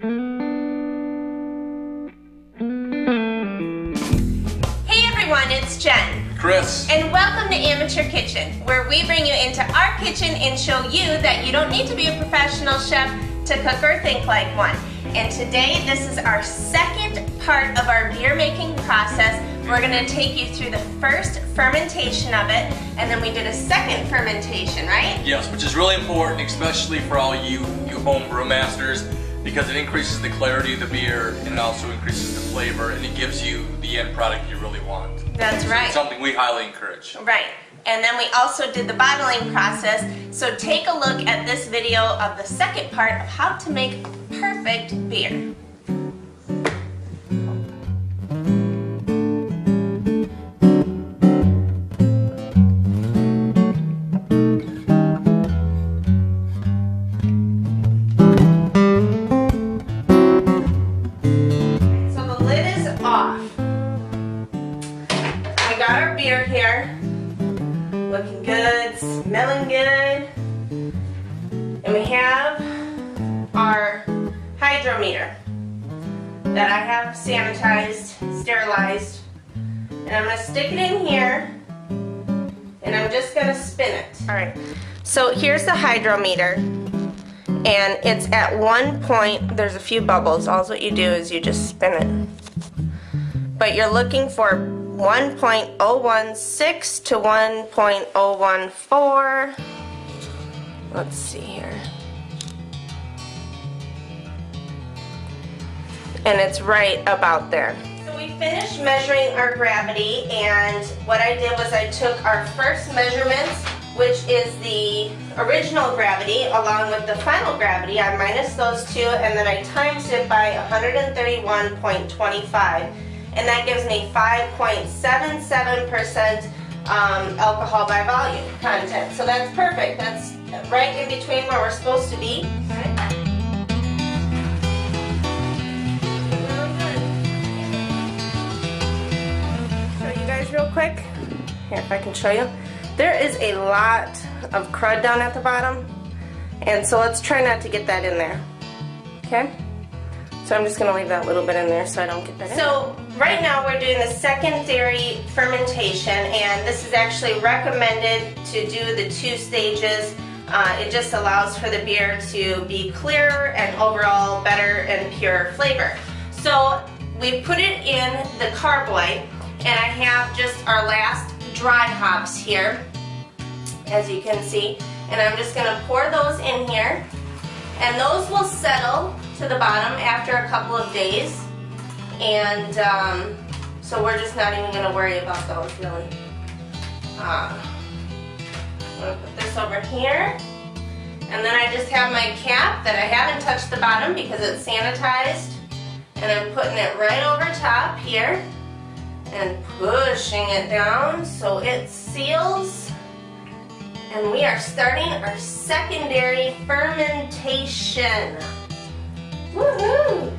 Hey everyone, it's Jen. Chris. And welcome to Amateur Kitchen, where we bring you into our kitchen and show you that you don't need to be a professional chef to cook or think like one. And today, this is our second part of our beer making process. We're going to take you through the first fermentation of it, and then we did a second fermentation, right? Yes, which is really important, especially for all you home brew masters, because it increases the clarity of the beer, and it also increases the flavor, and it gives you the end product you really want. That's right. It's something we highly encourage. Right. And then we also did the bottling process, so take a look at this video of the second part of how to make perfect beer. So the lid is off. We got our beer here. Looking good, smelling good. And we have our hydrometer that I have sanitized, sterilized. And I'm going to stick it in here and I'm just going to spin it. Alright, so here's the hydrometer and it's at 1 point, there's a few bubbles. All what you do is you just spin it. But you're looking for 1.016 to 1.014. Let's see here. And it's right about there. So we finished measuring our gravity, and what I did was I took our first measurements, which is the original gravity, along with the final gravity. I minus those two, and then I times it by 131.25. And that gives me 5.77% alcohol by volume content. So that's perfect. That's right in between where we're supposed to be. Show you guys real quick. Here, if I can show you. There is a lot of crud down at the bottom. And so let's try not to get that in there. Okay? So I'm just going to leave that little bit in there so I don't get that in. So right now we're doing the secondary fermentation, and this is actually recommended to do the 2 stages. It just allows for the beer to be clearer and overall better and pure flavor. So we put it in the carboy, and I have just our last dry hops here, as you can see. And I'm just going to pour those in here, and those will settle to the bottom after a couple of days, and so we're just not even going to worry about those really. I'm going to put this over here, and then I just have my cap that I haven't touched the bottom because it's sanitized, and I'm putting it right over top here and pushing it down so it seals. And we are starting our secondary fermentation. Woohoo!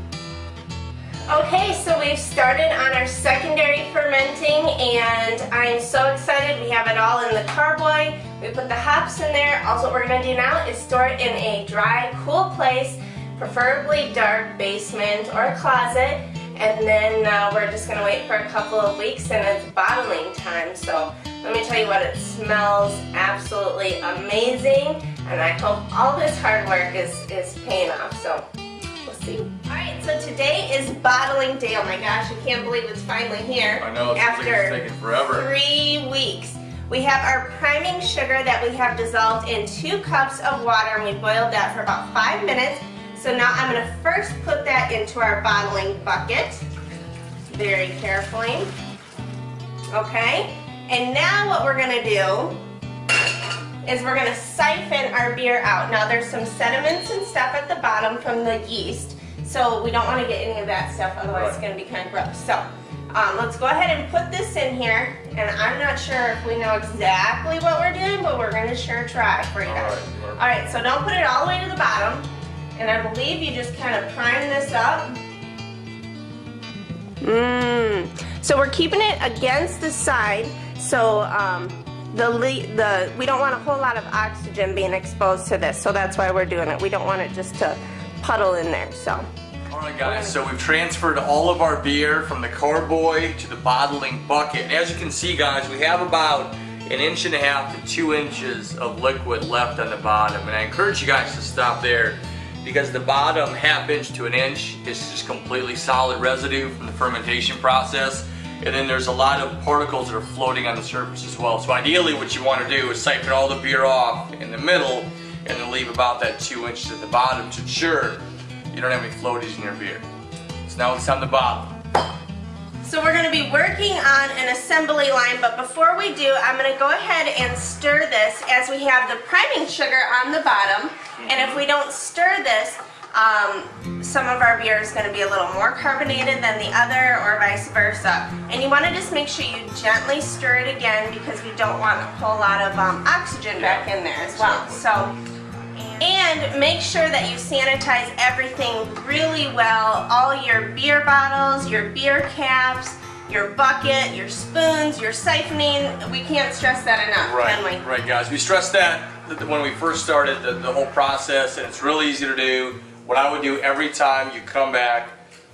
Okay, so we've started on our secondary fermenting, and I'm so excited. We have it all in the carboy. We put the hops in there. Also, what we're going to do now is store it in a dry, cool place, preferably dark basement or closet. And then we're just going to wait for a couple of weeks, and it's bottling time. So let me tell you what, it smells absolutely amazing, and I hope all this hard work is paying off. So we'll see. Alright, so today is bottling day. Oh my gosh, I can't believe it's finally here. I know, it's taking forever. 3 weeks. We have our priming sugar that we have dissolved in 2 cups of water, and we boiled that for about 5 minutes. So now I'm going to first put that into our bottling bucket, very carefully. Okay, and now what we're going to do is we're going to siphon our beer out. Now there's some sediments and stuff at the bottom from the yeast, so we don't want to get any of that stuff, otherwise it's going to be kind of gross. So let's go ahead and put this in here, and I'm not sure if we know exactly what we're doing, but we're going to sure try for you guys. Alright, so don't put it all the way to the bottom. And I believe you just kind of prime this up. So we're keeping it against the side, so we don't want a whole lot of oxygen being exposed to this, so that's why we're doing it. We don't want it just to puddle in there. So. Alright guys, so we've transferred all of our beer from the carboy to the bottling bucket. And as you can see guys, we have about 1.5 inches to 2 inches of liquid left on the bottom. And I encourage you guys to stop there because the bottom 1/2 inch to 1 inch is just completely solid residue from the fermentation process. And then there's a lot of particles that are floating on the surface as well. So ideally what you want to do is siphon all the beer off in the middle and then leave about that 2 inches at the bottom to ensure you don't have any floaties in your beer. So now it's on the bottom. So we're going to be working on an assembly line, but before we do, I'm going to go ahead and stir this as we have the priming sugar on the bottom. And if we don't stir this, some of our beer is going to be a little more carbonated than the other or vice versa. And you want to just make sure you gently stir it again because we don't want a whole lot of oxygen back in there as well. So. And make sure that you sanitize everything really well. All your beer bottles, your beer caps, your bucket, your spoons, your siphoning. We can't stress that enough, can we? Right, guys. We stressed that when we first started the whole process, and it's really easy to do. What I would do every time you come back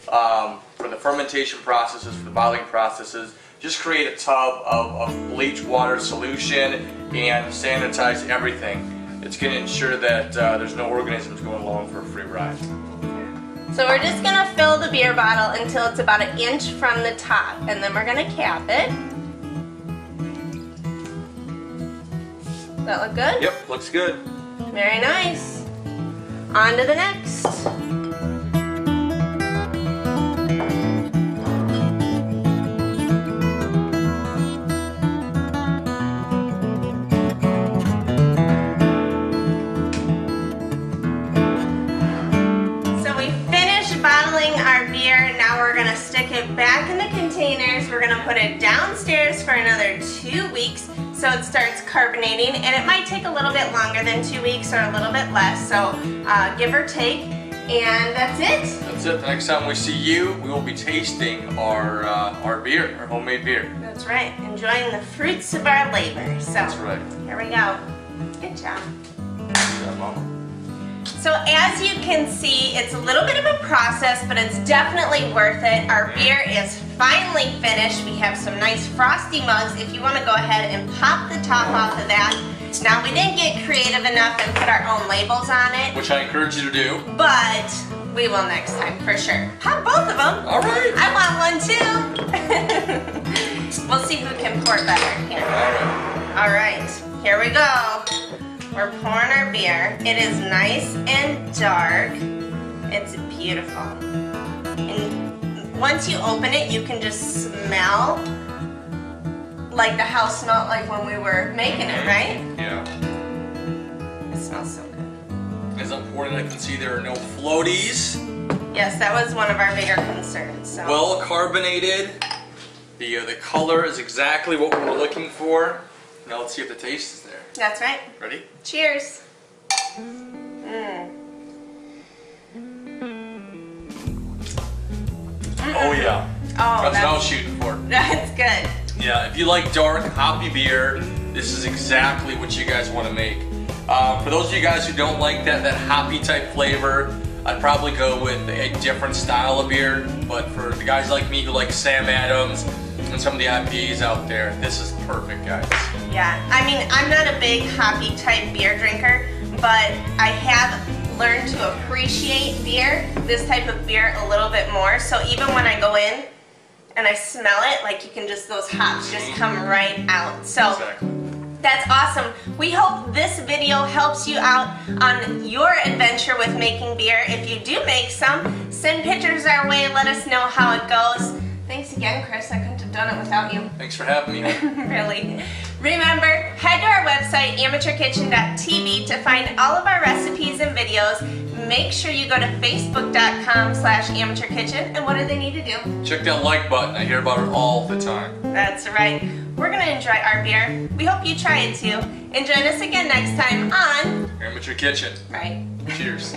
for the fermentation processes, for the bottling processes, just create a tub of bleach water solution and sanitize everything. It's going to ensure that there's no organisms going along for a free ride. So we're just going to fill the beer bottle until it's about 1 inch from the top, and then we're going to cap it. Does that look good? Yep, looks good. Very nice. On to the next. Now we're going to stick it back in the containers. We're going to put it downstairs for another 2 weeks so it starts carbonating, and it might take a little bit longer than 2 weeks or a little bit less, so give or take, and that's it. That's it. The next time we see you, we will be tasting our beer, our homemade beer. That's right. Enjoying the fruits of our labor. So that's right. Here we go. Good job. Good job, Mama. So as you can see, it's a little bit of a process, but it's definitely worth it. Our beer is finally finished. We have some nice frosty mugs. If you want to go ahead and pop the top off of that. Now we didn't get creative enough and put our own labels on it. Which I encourage you to do. But we will next time for sure. Pop both of them. All right. I want one too. We'll see who can pour better here. All right. Here we go. We're pouring our beer. It is nice and dark. It's beautiful. And once you open it, you can just smell like the house smelled like when we were making it, right? Yeah. It smells so good. As I'm pouring, I can see there are no floaties. Yes, that was one of our bigger concerns. So. Well carbonated. The color is exactly what we were looking for. Now let's see if the taste is there. That's right. Ready? Cheers. Oh yeah. Oh, that's what I was shooting for. That's good. Yeah, if you like dark, hoppy beer, this is exactly what you guys want to make. For those of you guys who don't like that hoppy type flavor, I'd probably go with a different style of beer. But for the guys like me who like Sam Adams and some of the IPAs out there, this is perfect, guys. Yeah, I mean, I'm not a big hoppy type beer drinker, but I have learned to appreciate beer, this type of beer, a little bit more. So even when I go in and I smell it, like you can just, those hops just come right out. So exactly. That's awesome. We hope this video helps you out on your adventure with making beer. If you do make some, send pictures our way, let us know how it goes. Thanks again, Chris. I couldn't have done it without you. Thanks for having me. Really. Remember, head to our website, amateurkitchen.tv, to find all of our recipes and videos. Make sure you go to facebook.com/amateurkitchen. And what do they need to do? Check that like button. I hear about it all the time. That's right. We're going to enjoy our beer. We hope you try it too. And join us again next time on Amateur Kitchen. Right. Cheers.